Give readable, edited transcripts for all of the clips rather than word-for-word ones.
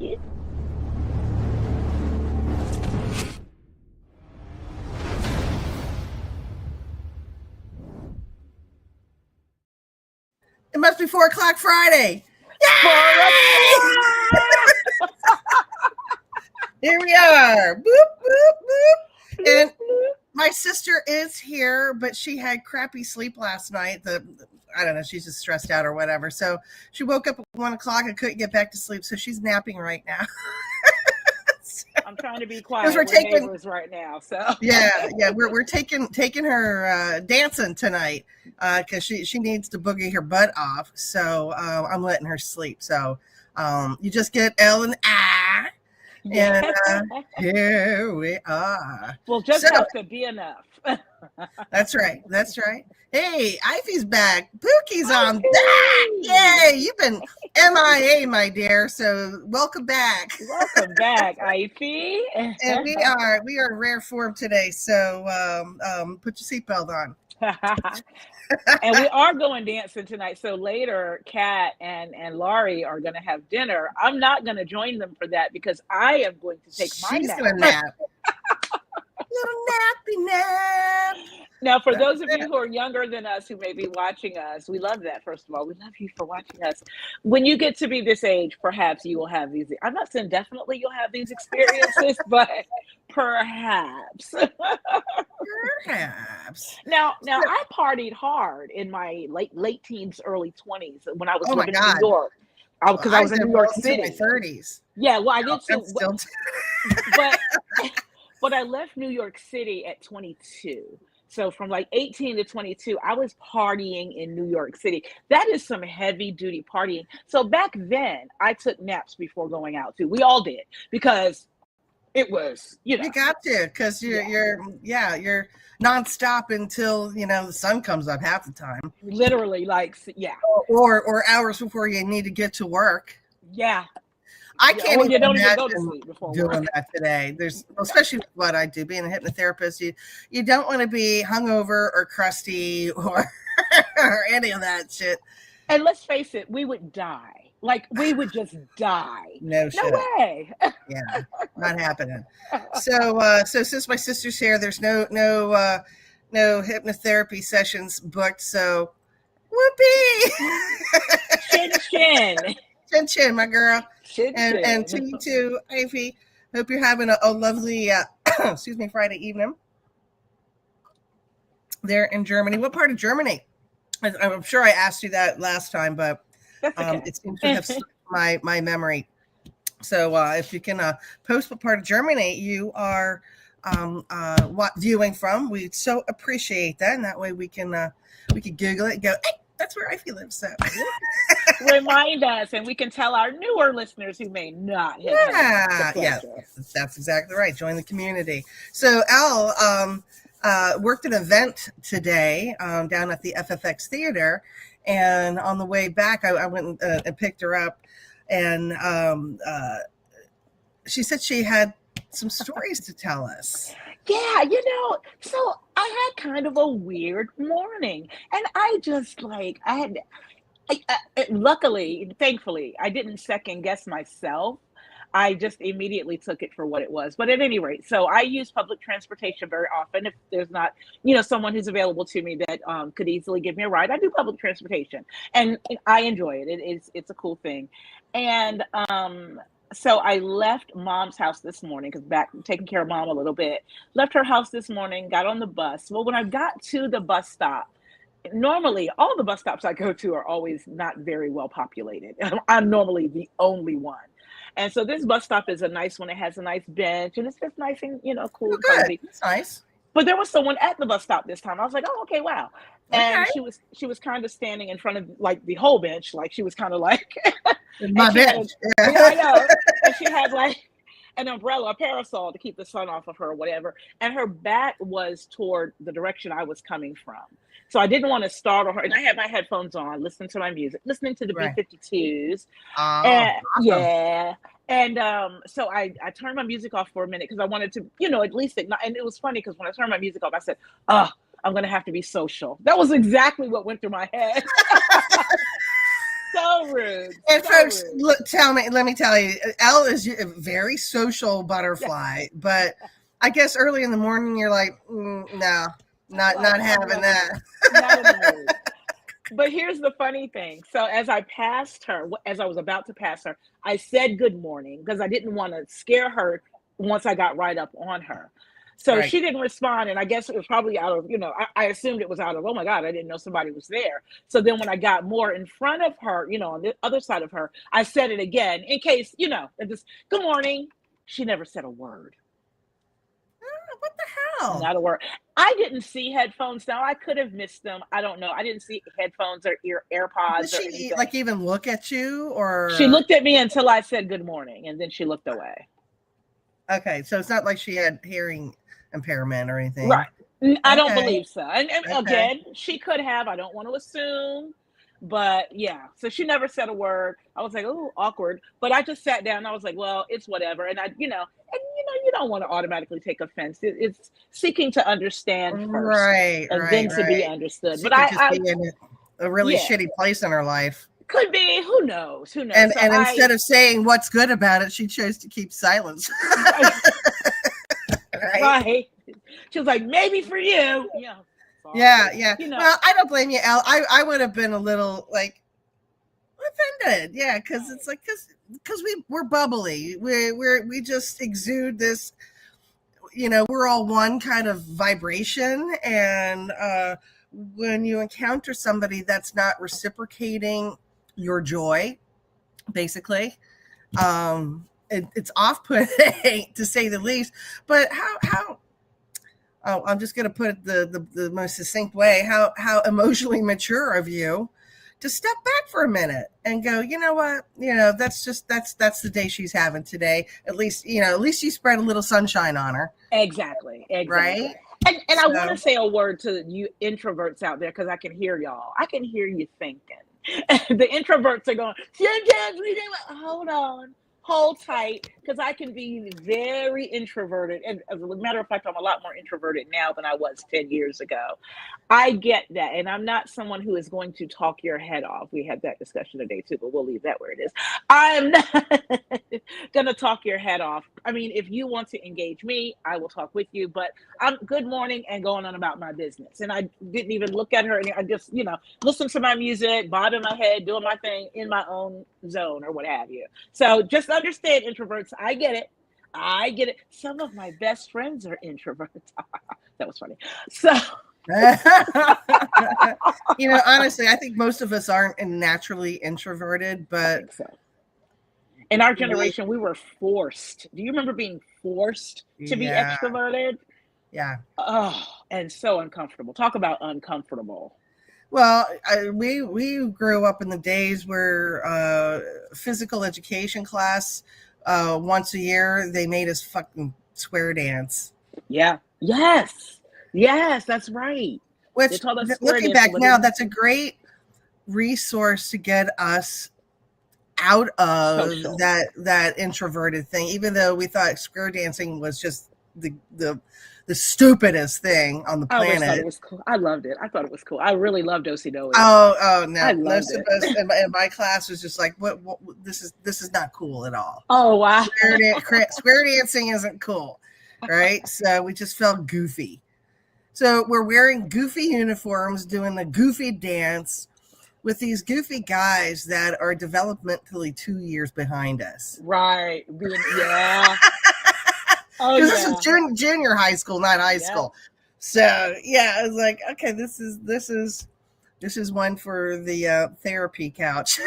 It must be 4:00 Friday. Yay! Here we are. Boop, boop, boop. And my sister is here, but she had crappy sleep last night. I don't know, she's just stressed out or whatever. So she woke up at 1:00 and couldn't get back to sleep. So she's napping right now. I'm trying to be quiet. We're taking neighbors right now. So yeah, we're taking her dancing tonight because she needs to boogie her butt off. So I'm letting her sleep. So you just get Elle and I. yeah. And here we are. Well, just have to be enough. That's right. Hey, Ivy's back. Pookie's on back. Yay! You've been MIA, my dear. So welcome back. Welcome back, Ivy. And we are in rare form today. So put your seatbelt on. And we are going dancing tonight. So later, Kat and Laurie are going to have dinner. I'm not going to join them for that because I am going to take my nap. She's going to nap. Little nappy nap. Now, for those of you who are younger than us, who may be watching us, we love that. First of all, we love you for watching us. When you get to be this age, perhaps you will have these. I'm not saying definitely you'll have these experiences, but perhaps. Perhaps. Now, I partied hard in my late teens, early 20s when I was living in God. New York. Because I was in New York City. In my 30s. Yeah, well, I did too. Still But I left New York City at 22. So from like 18 to 22, I was partying in New York City. That is some heavy duty partying. So back then, I took naps before going out too. We all did because it was, you got to, because you're nonstop until the sun comes up half the time. Literally, or hours before you need to get to work. Yeah. I can't even imagine go to sleep before doing that today. Especially with what I do, being a hypnotherapist, you don't want to be hungover or crusty or any of that shit. And let's face it, we would die. Like we would just die. No way. Yeah, not happening. So since my sister's here, there's no hypnotherapy sessions booked. So whoopee. Chin, my girl. And to you too, Ivy. Hope you're having a lovely Friday evening there in Germany. What part of Germany? I'm sure I asked you that last time, but it seems to have slipped my memory. So if you can post what part of Germany you are viewing from, we'd so appreciate that. And that way we can Google it and go, hey, that's where Ivy lives. So remind us, and we can tell our newer listeners who may not have that's exactly right. Join the community. So Elle worked an event today down at the FFX Theater, and on the way back I went and picked her up, and she said she had some stories to tell us. Yeah, so I had kind of a weird morning, and I just luckily, thankfully, I didn't second guess myself. I just immediately took it for what it was. But at any rate, so I use public transportation very often. If there's not, someone who's available to me that could easily give me a ride, I do public transportation, and I enjoy it. It's a cool thing, and so I left Mom's house this morning because taking care of Mom a little bit. Left her house this morning, got on the bus. Well, when I got to the bus stop, normally all the bus stops I go to are always not very well populated. I'm normally the only one. And so this bus stop is a nice one. It has a nice bench and it's just nice and, cool. Oh, good. It's nice. But there was someone at the bus stop this time. I was like, oh, okay, wow. And she was kind of standing in front of like the whole bench. Like she was kind of like my bench. Yeah, I know. And she had like an umbrella, a parasol to keep the sun off of her or whatever. And her back was toward the direction I was coming from. So I didn't want to startle her. And I had my headphones on, listening to my music, listening to the B-52s. And, awesome. Yeah. And so I turned my music off for a minute because I wanted to, at least ignore. And it was funny because when I turned my music off, I said, I'm going to have to be social. That was exactly what went through my head. So rude. And So folks, rude. look, let me tell you, Elle is a very social butterfly, but I guess early in the morning you're like, no, not having that. Not in the mood. But here's the funny thing. So as I passed her, as I was about to pass her, I said good morning because I didn't want to scare her once I got right up on her. So Right. she didn't respond. And I guess it was probably out of, I assumed it was out of, oh my God, I didn't know somebody was there. So then when I got more in front of her, on the other side of her, I said it again in case, just good morning. She never said a word. What the hell? Not a word. I didn't see headphones. Now I could have missed them. I don't know. I didn't see headphones or AirPods Did or she anything. like even look at you, or she looked at me until I said good morning, and then she looked away. Okay, so it's not like she had hearing impairment or anything, right? I don't Okay. believe so. And Okay. again, she could have. I don't want to assume, but yeah. So she never said a word. I was like, oh, awkward. But I just sat down. And I was like, well, it's whatever. And you don't want to automatically take offense. It's seeking to understand first, Right, and then to be understood. She But could just I be in a really shitty place in her life. could be. Who knows? Who knows? And So instead of saying what's good about it, she chose to keep silence. right. She was like, maybe for you. Yeah. Sorry. Yeah. Well, I don't blame you, Elle. I would have been a little like offended. Yeah, because it's like because we're bubbly. We just exude this. We're all one kind of vibration, and when you encounter somebody that's not reciprocating your joy, basically, it's off-putting to say the least. But how I'm just going to put it the most succinct way, how emotionally mature of you to step back for a minute and go, you know what, that's the day she's having today. At least you spread a little sunshine on her. Exactly. Right. And I want to say a word to you introverts out there, because I can hear y'all. I can hear you thinking. The introverts are going, hold on, hold tight, because I can be very introverted. And as a matter of fact, I'm a lot more introverted now than I was 10 years ago. I get that. And I'm not someone who is going to talk your head off. We had that discussion today too, but we'll leave that where it is. I'm not going to talk your head off. I mean, if you want to engage me, I will talk with you, but I'm good morning and going on about my business. And I didn't even look at her. And I just, listen to my music, bobbing my head, doing my thing in my own zone or what have you. So just understand, introverts, I get it. Some of my best friends are introverts. That was funny. So, honestly, I think most of us aren't naturally introverted, but so. In our generation, we were forced. Do you remember being forced to be extroverted? Yeah. Oh, and so uncomfortable. Talk about uncomfortable. Well, we grew up in the days where physical education class, once a year, they made us fucking square dance. Yeah. Yes, that's right. Which, looking back now, that's a great resource to get us out of that introverted thing, even though we thought square dancing was just the stupidest thing on the planet. I thought it was cool. I loved it. I thought it was cool. I really loved Osi-Doe. Oh no! Most of us in my class was just like, what? This is not cool at all. Oh wow! Square dancing isn't cool, right? So we just felt goofy. So we're wearing goofy uniforms, doing the goofy dance with these goofy guys that are developmentally 2 years behind us. Right. Yeah. Oh, this is junior high school, not high school. So yeah, I was like, okay, this is one for the therapy couch.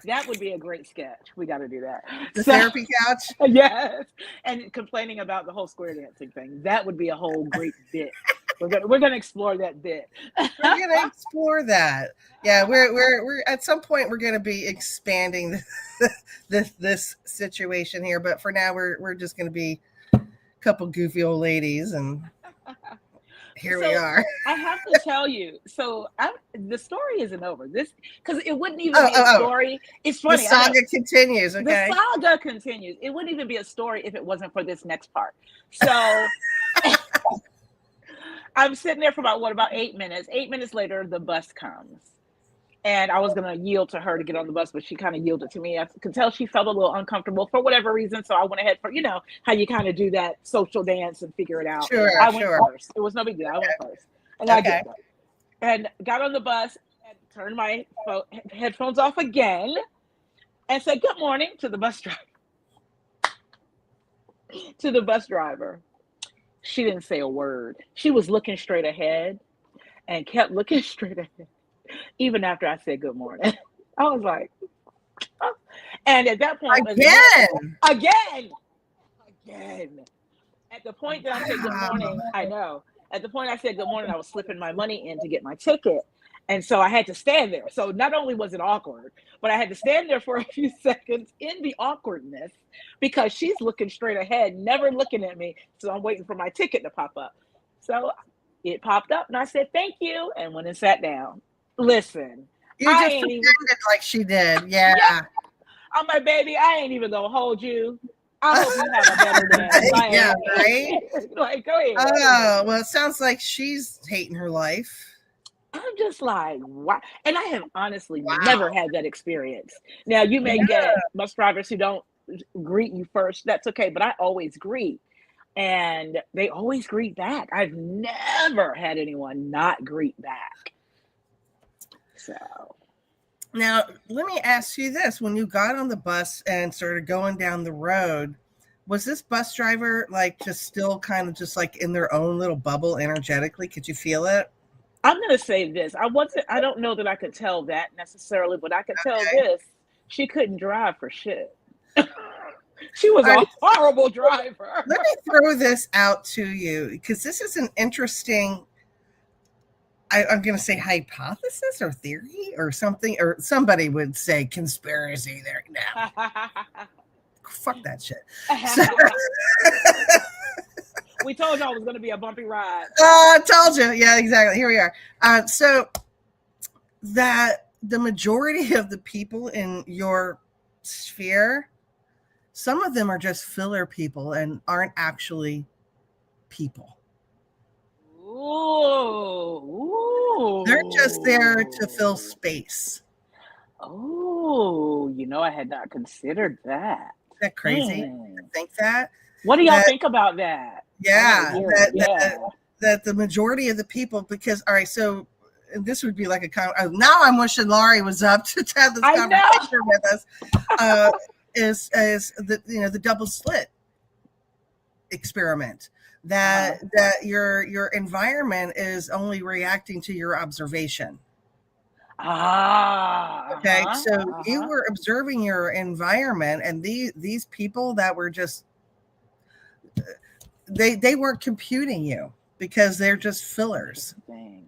That would be a great sketch. We got to do that. The therapy couch? Yes. And complaining about the whole square dancing thing. That would be a whole great bit. We're gonna explore that bit. We're gonna explore that. Yeah, we're at some point we're gonna be expanding this situation here, but for now we're just gonna be a couple goofy old ladies, and here we are. I have to tell you, the story isn't over. This, because it wouldn't even be a story. It's funny. The saga continues. Okay. The saga continues. It wouldn't even be a story if it wasn't for this next part. So I'm sitting there for about 8 minutes. 8 minutes later, the bus comes. and I was going to yield to her to get on the bus, but she kind of yielded to me. I could tell she felt a little uncomfortable for whatever reason. So I went ahead for, how you kind of do that social dance and figure it out. Sure, I went sure. first. It was no big deal. I went first. And I did that. And got on the bus and turned my headphones off again and said, good morning to the bus driver. She didn't say a word. She was looking straight ahead and kept looking straight ahead, even after I said good morning. I was like, oh. And at that point, again. At the point that I said good morning, I know. At the point I said good morning, I was slipping my money in to get my ticket. And so I had to stand there. So not only was it awkward, but I had to stand there for a few seconds in the awkwardness because she's looking straight ahead, never looking at me. So I'm waiting for my ticket to pop up. So it popped up and I said, thank you. And went and sat down. Listen. You just pretended like she did. Yeah. I'm like, baby, I ain't even going to hold you. I hope you have a better day. Yeah, right? Like, go ahead. Oh, well, it sounds like she's hating her life. I'm just like, wow. And I have honestly never had that experience. Now, you may get bus drivers who don't greet you first. That's okay. But I always greet. And they always greet back. I've never had anyone not greet back. So. Now, let me ask you this. When you got on the bus and started going down the road, was this bus driver like just still kind of just like in their own little bubble energetically? Could you feel it? I'm going to say this. I don't know that I could tell that necessarily, but I could tell this. She couldn't drive for shit. She was a horrible driver. Let me throw this out to you because this is an interesting, I'm going to say hypothesis or theory or something, or somebody would say conspiracy there now. Fuck that shit. We told y'all it was going to be a bumpy ride. I told you. Yeah, exactly. Here we are. So that the majority of the people in your sphere, some of them are just filler people and aren't actually people. Ooh. They're just there to fill space. Oh, I had not considered that. Isn't that crazy? I think that. What do y'all think about that? Yeah, that the majority of the people, because all right, so this would be like now I'm wishing Laurie was up to have this conversation with us. Is the double slit experiment that your environment is only reacting to your observation. Okay, so you were observing your environment, and these people that were just they weren't computing you because they're just fillers. Wouldn't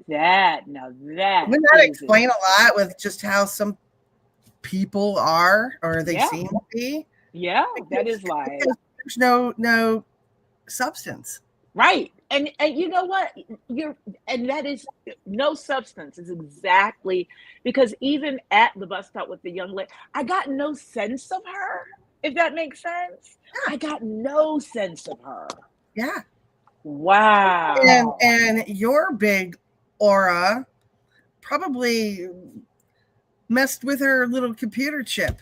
that explain a lot with just how some people are or they seem to be? Yeah, that is like there's no substance. Right. And you know what? That is no substance is exactly because even at the bus stop with the young lady, I got no sense of her, if that makes sense. Yeah. I got no sense of her. Yeah. Wow. And your big aura probably messed with her little computer chip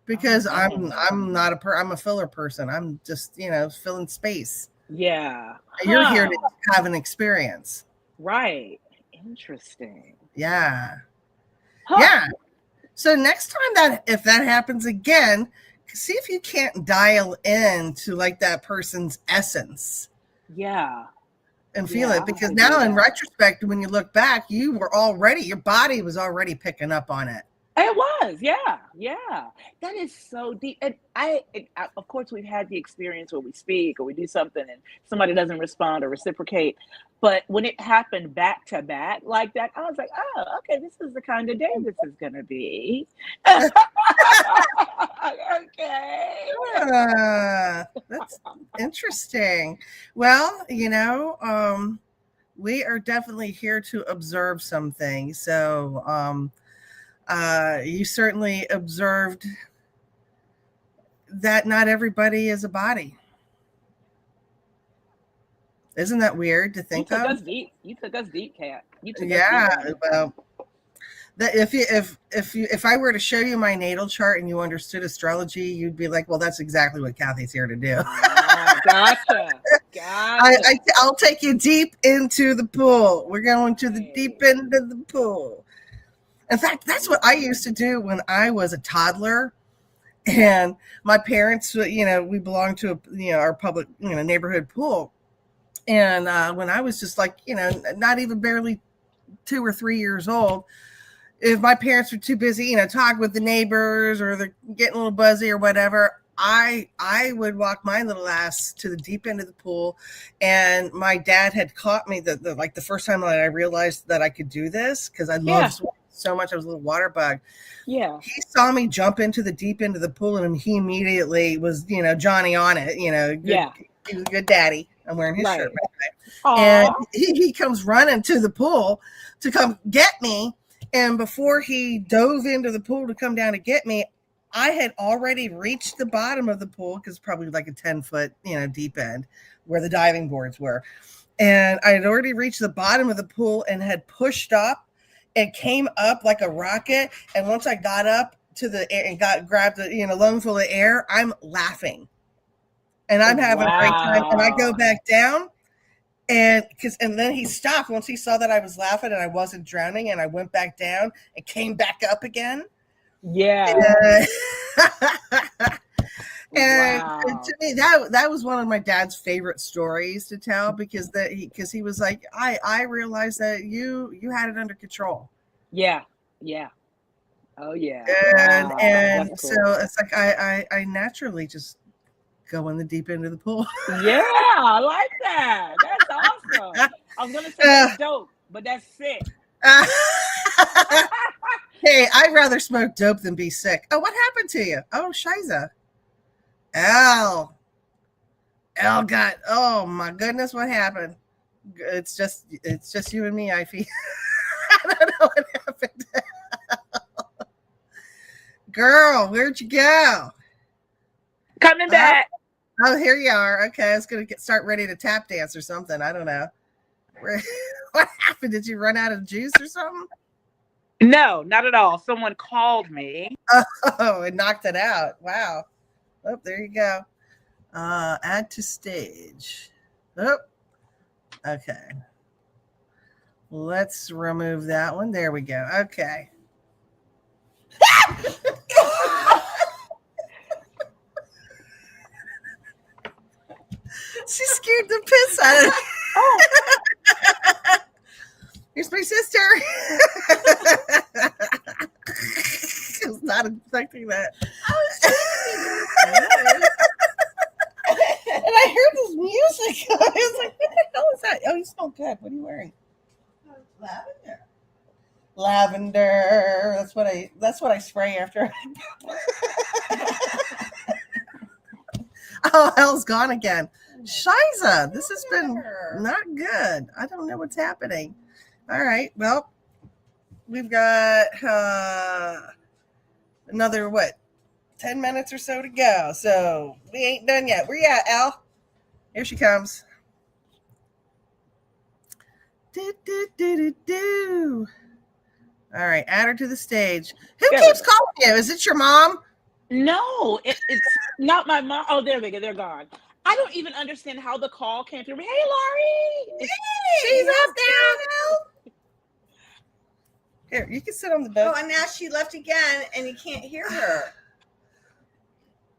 because I'm a filler person. I'm just, filling space. Yeah. You're here to have an experience. Right. Interesting. Yeah. Yeah. So next time if that happens again, see if you can't dial in to like that person's essence. Yeah. And feel it, because now in retrospect, when you look back, your body was already picking up on it. It was, yeah. That is so deep. And of course, we've had the experience where we speak or we do something and somebody doesn't respond or reciprocate. But when it happened back to back like that, I was like, oh, okay, this is the kind of day this is going to be. Okay. That's interesting. Well, we are definitely here to observe something. So, you certainly observed that not everybody is a body. Isn't that weird to think You took of? us deep. You took us deep, Kat. You took us Yeah. deep. Well, that if I were to show you my natal chart and you understood astrology, you'd be like, well, that's exactly what Kathy's here to do. Gotcha. I'll take you deep into the pool. We're going to the deep end of the pool. In fact, that's what I used to do when I was a toddler. And my parents, we belonged to our public, neighborhood pool. And when I was just like, not even barely 2 or 3 years old, if my parents were too busy, talking with the neighbors or they're getting a little buzzy or whatever, I would walk my little ass to the deep end of the pool. And my dad had caught me the first time that I realized that I could do this, because I loved swimming so much. I was a little water bug. Yeah. He saw me jump into the deep end of the pool, and he immediately was, Johnny on it, he was a good daddy. I'm wearing his shirt, by the way. And he comes running to the pool to come get me. And before he dove into the pool to come down to get me, I had already reached the bottom of the pool, because probably like a 10-foot, deep end where the diving boards were. And I had already reached the bottom of the pool and had pushed up and came up like a rocket. And once I got up to the air and grabbed a lung full of air, I'm laughing. And I'm having a great time. And I go back down. And then he stopped once he saw that I was laughing and I wasn't drowning, and I went back down and came back up again. Yeah. And to me, that was one of my dad's favorite stories to tell, because he was like, I realized that you had it under control. Yeah. Yeah. Oh yeah. And cool. So it's like I naturally just go in the deep end of the pool. Yeah, I like that. That's awesome. I'm gonna say that's dope, but that's sick. Hey, I'd rather smoke dope than be sick. Oh, what happened to you? Oh, Shiza. Elle got, oh my goodness, what happened? It's just you and me, Ivy. I don't know what happened. Girl, where'd you go? Coming back. Oh, here you are. Okay, I was gonna start ready to tap dance or something. I don't know. What happened? Did you run out of juice or something? No, not at all. Someone called me. Oh, and knocked it out. Wow. Oh, there you go. Add to stage. Oh, okay. Let's remove that one. There we go. Okay. She scared the piss out of me. Oh. Here's my sister. I was not expecting that. And I heard this music. I was like, what the hell is that? Oh, you smell good. What are you wearing? Lavender. Lavender. That's what I spray after. Oh, Elle's gone again. Shiza, this has been not good. I don't know what's happening. All right. Well, we've got another 10 minutes or so to go. So we ain't done yet. Where you at, Elle? Here she comes. Do. All right, add her to the stage. Who keeps calling you? Is it your mom? No, it's not my mom. Oh, there they go. They're gone. I don't even understand how the call came through. Hey, Laurie. Hey, she's up there. Here, you can sit on the boat. Oh, and now she left again, and you can't hear her.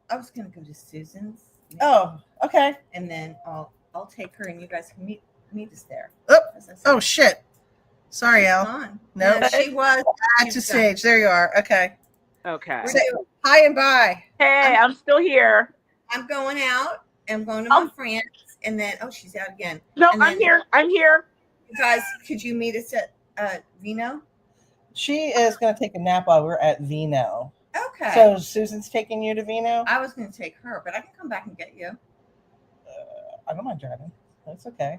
I was gonna go to Susan's. Oh, okay. And then I'll take her, and you guys can meet us there. Oh shit. Sorry, Elle. No, she was. Add to stage. There you are. Okay. Okay. Say hi and bye. Hey, I'm still here. I'm going out. I'm going to my friends, and then she's out again. No, I'm here. I'm here. You guys, could you meet us at Vino? She is going to take a nap while we're at Vino. Okay. So Susan's taking you to Vino? I was going to take her, but I can come back and get you. I don't mind driving. That's okay.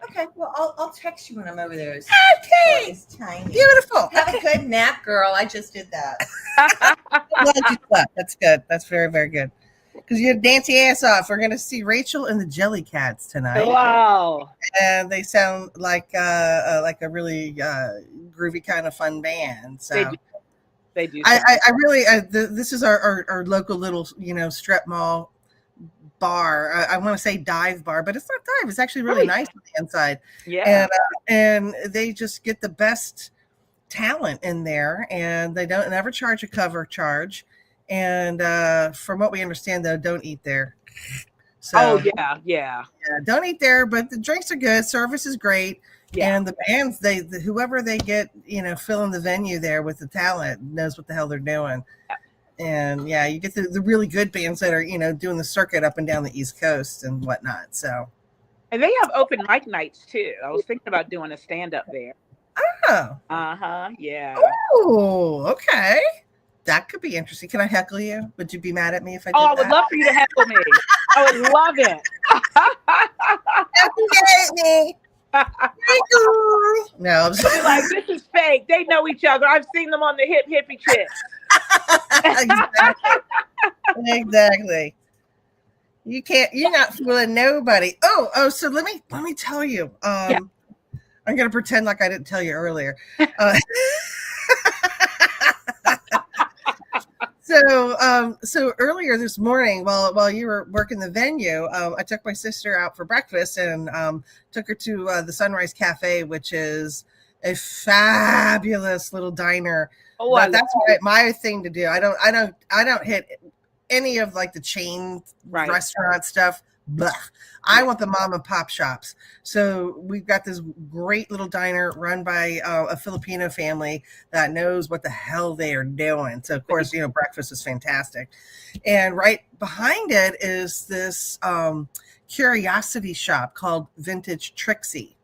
Okay. Well, I'll text you when I'm over there. Okay. It's tiny. Beautiful. Have a good nap, girl. I just did that. That's good. That's very, very good. because you dance your ass off. We're gonna see Rachel and the Jellycats tonight. Wow. And they sound like a really groovy kind of fun band. So they do. I really this is our local little strip mall bar. I want to say dive bar, but it's not dive. It's actually really nice on the inside. Yeah. And they just get the best talent in there, and they don't never charge a cover charge. And from what we understand, though, don't eat there. So, yeah, don't eat there, but the drinks are good. Service is great. Yeah. And the bands, whoever they get, filling the venue there with the talent knows what the hell they're doing. Yeah. And you get the really good bands that are, doing the circuit up and down the East Coast and whatnot. So, and they have open mic nights too. I was thinking about doing a stand up there. Oh. Yeah. Oh, okay. That could be interesting. Can I heckle you? Would you be mad at me if I did I would love for you to heckle me. I would love it. Me. No, I'm just like, this is fake. They know each other. I've seen them on the Hippie Chicks. Exactly. You're not fooling nobody. So let me tell you. I'm gonna pretend like I didn't tell you earlier. So earlier this morning, while you were working the venue, I took my sister out for breakfast and took her to the Sunrise Cafe, which is a fabulous little diner. Oh, that's my thing to do. I don't hit any of like the chain restaurant stuff. Blah. I want the mom and pop shops. So we've got this great little diner run by a Filipino family that knows what the hell they are doing. So of course, breakfast is fantastic. And right behind it is this curiosity shop called Vintage Trixie.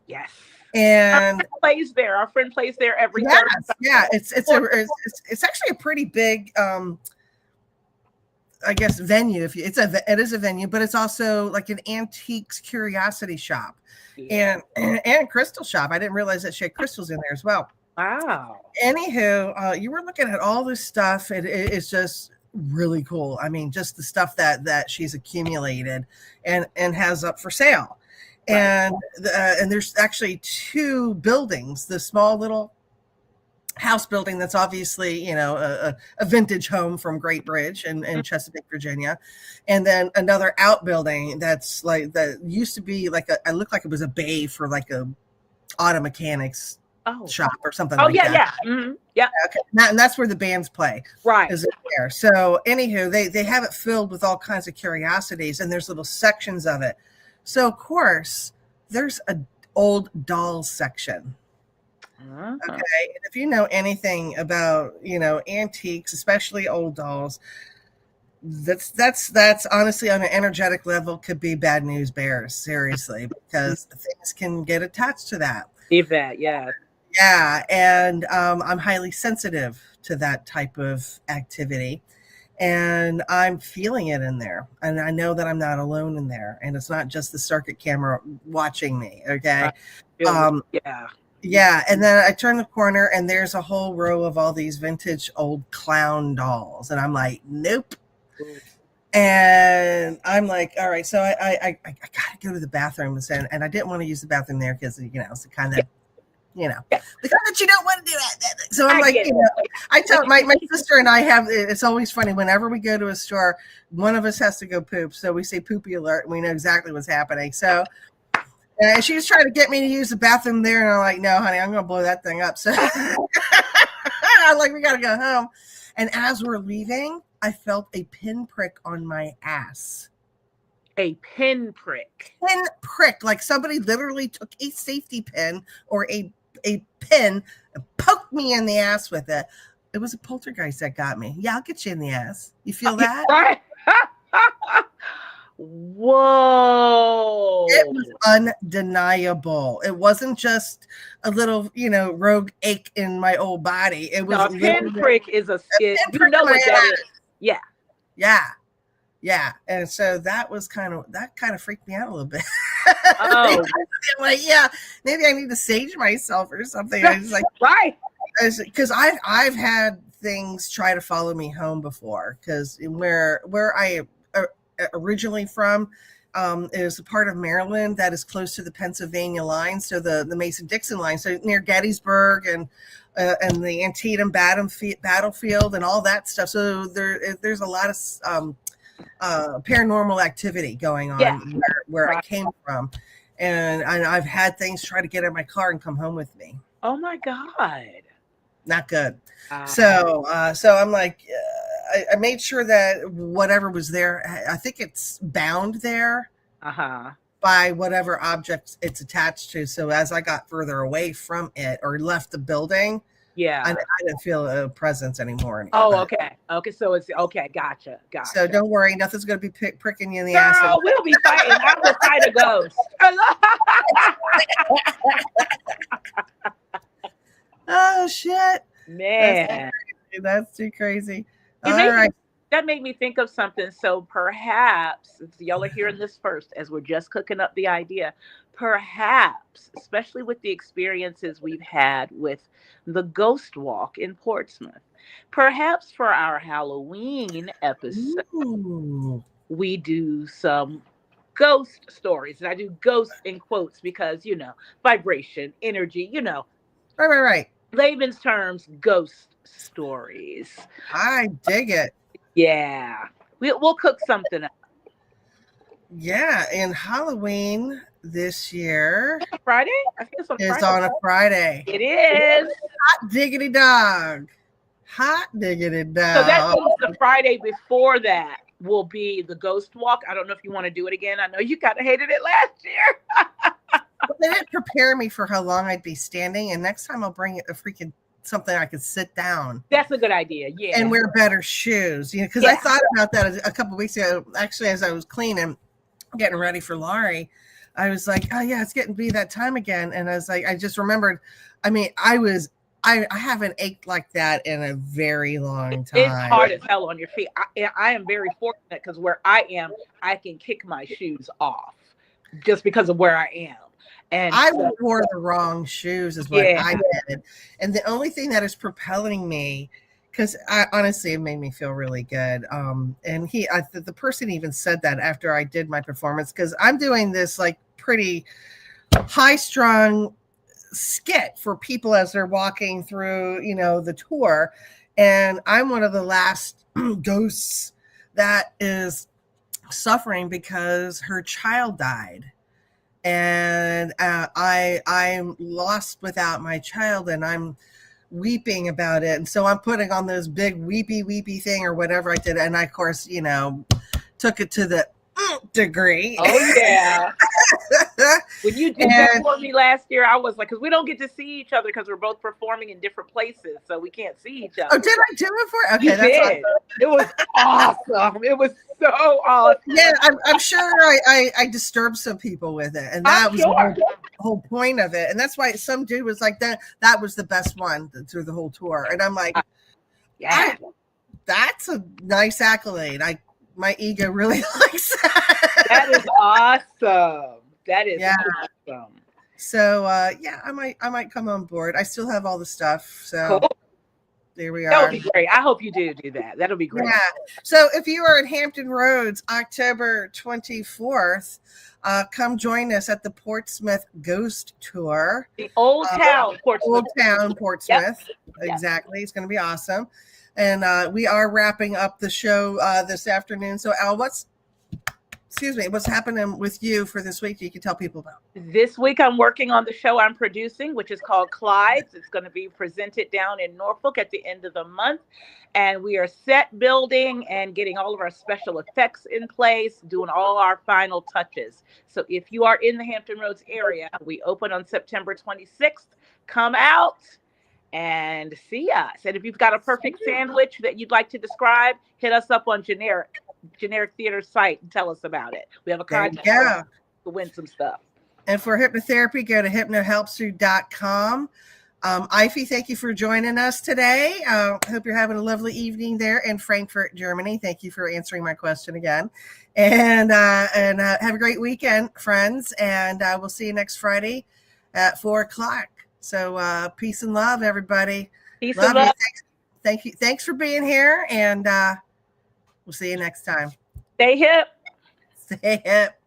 Yes. And our plays there. Our friend plays there every Thursday. Yeah, it's actually a pretty big I guess venue. It is a venue, but it's also like an antiques curiosity shop and crystal shop. I didn't realize that she had crystals in there as well. Wow. Anywho, you were looking at all this stuff. It's just really cool. I mean, just the stuff that she's accumulated and has up for sale. Right. And there's actually two buildings, the small little house building that's obviously a vintage home from Great Bridge in Chesapeake, Virginia, and then another outbuilding that's like that used to be like I looked like it was a bay for like a auto mechanics shop or something like that. Yeah. Okay. And that's where the bands play. Right. Is there. So anywho, they have it filled with all kinds of curiosities, and there's little sections of it. So of course there's an old dolls section. Okay, and if you know anything about antiques, especially old dolls, that's honestly on an energetic level could be bad news bears, seriously, because things can get attached to that. Yvette, yeah, and I'm highly sensitive to that type of activity, and I'm feeling it in there, and I know that I'm not alone in there, and it's not just the circuit camera watching me. Okay, Yeah, and then I turn the corner and there's a whole row of all these vintage old clown dolls, and I'm like, nope. And I'm like, all right, so I gotta go to the bathroom, and I didn't want to use the bathroom there because it's the kind of the kind that you don't want to do it. So I'm like, I tell my sister and I have. It's always funny whenever we go to a store, one of us has to go poop, so we say poopy alert, and we know exactly what's happening. So. And she was trying to get me to use the bathroom there, and I'm like, no, honey, I'm going to blow that thing up. So I'm like, we got to go home. And as we're leaving, I felt a pinprick on my ass. A pinprick? Pinprick. Like somebody literally took a safety pin or a pin and poked me in the ass with it. It was a poltergeist that got me. Yeah, I'll get you in the ass. You feel that? Right. Whoa. It was undeniable. It wasn't just a little, rogue ache in my old body. It was a pinprick is a skid. You know what that is. Yeah. And so that kind of freaked me out a little bit. Oh. I'm like, maybe I need to sage myself or something. I was like, right. Because I've had things try to follow me home before, because where I originally from is a part of Maryland that is close to the Pennsylvania line, so the Mason-Dixon line, so near Gettysburg and the Antietam battlefield and all that stuff. So there's a lot of paranormal activity going on where I came from, and I've had things try to get in my car and come home with me. Oh my God. Not good. So I'm like, I made sure that whatever was there, I think it's bound there by whatever objects it's attached to. So as I got further away from it or left the building, I didn't feel a presence anymore. Oh, okay. Okay, so it's okay. Gotcha. So don't worry, nothing's going to be pricking you in the Girl, ass. We'll be fighting. I will fight a ghost. Oh shit, man, that's too crazy. All right. That made me think of something. So perhaps, y'all are hearing this first as we're just cooking up the idea, perhaps, especially with the experiences we've had with the Ghost Walk in Portsmouth, perhaps for our Halloween episode, we do some ghost stories. And I do ghost in quotes because, vibration, energy, Right. Layman's terms, ghost stories. I dig it. Yeah. We'll cook something up. Yeah, and Halloween this year Friday? I think it's on a Friday. It is. Hot diggity dog. Hot diggity dog. So that means the Friday before that will be the Ghost Walk. I don't know if you want to do it again. I know you kind of hated it last year. But they didn't prepare me for how long I'd be standing, and next time I'll bring a freaking something I could sit down. That's a good idea. Yeah. And wear better shoes. Because I thought about that a couple of weeks ago. Actually, as I was cleaning, getting ready for Laurie, I was like, oh yeah, it's getting to be that time again. And I was like, I just remembered, I haven't ached like that in a very long time. It's hard as hell on your feet. I am very fortunate because where I am, I can kick my shoes off just because of where I am. And I wore the wrong shoes is what I did. And the only thing that is propelling me, because honestly, it made me feel really good. And the person even said that after I did my performance, because I'm doing this like pretty high-strung skit for people as they're walking through, the tour. And I'm one of the last ghosts that is suffering because her child died. And I'm lost without my child, and I'm weeping about it. And so I'm putting on this big weepy thing or whatever I did. And I, of course, took it to the degree. Oh, yeah. When you did that for me last year, I was like, because we don't get to see each other because we're both performing in different places, so we can't see each other. Oh, did I do it for? Okay, you did. Awesome. It was awesome. It was so awesome. Yeah, I'm sure I disturbed some people with it, and that was the whole point of it. And that's why some dude was like, that was the best one through the whole tour. And I'm like, yeah, that's a nice accolade. My ego really likes that. That is awesome. That is awesome. So I might come on board. I still have all the stuff. So cool. There we are. That would be great. I hope you do that. That'll be great. Yeah. So if you are in Hampton Roads, October 24th, come join us at the Portsmouth Ghost Tour. The Old Town Portsmouth. Old Town Portsmouth. Yep. Exactly. It's going to be awesome. And we are wrapping up the show this afternoon. So Elle, what's happening with you for this week? You can tell people about. This week, I'm working on the show I'm producing, which is called Clyde's. It's going to be presented down in Norfolk at the end of the month. And we are set building and getting all of our special effects in place, doing all our final touches. So if you are in the Hampton Roads area, we open on September 26th. Come out and see us. And if you've got a perfect sandwich that you'd like to describe, hit us up on Generic Theater site and tell us about it. We have a contest to win some stuff. And for hypnotherapy, go to hypnohelpsyou.com. Ify, thank you for joining us today. Hope you're having a lovely evening there in Frankfurt, Germany. Thank you for answering my question again. And have a great weekend, friends. And we'll see you next Friday at 4:00. So peace and love, everybody. Peace and love. thank you. Thanks for being here, and we'll see you next time. Stay hip. Stay hip.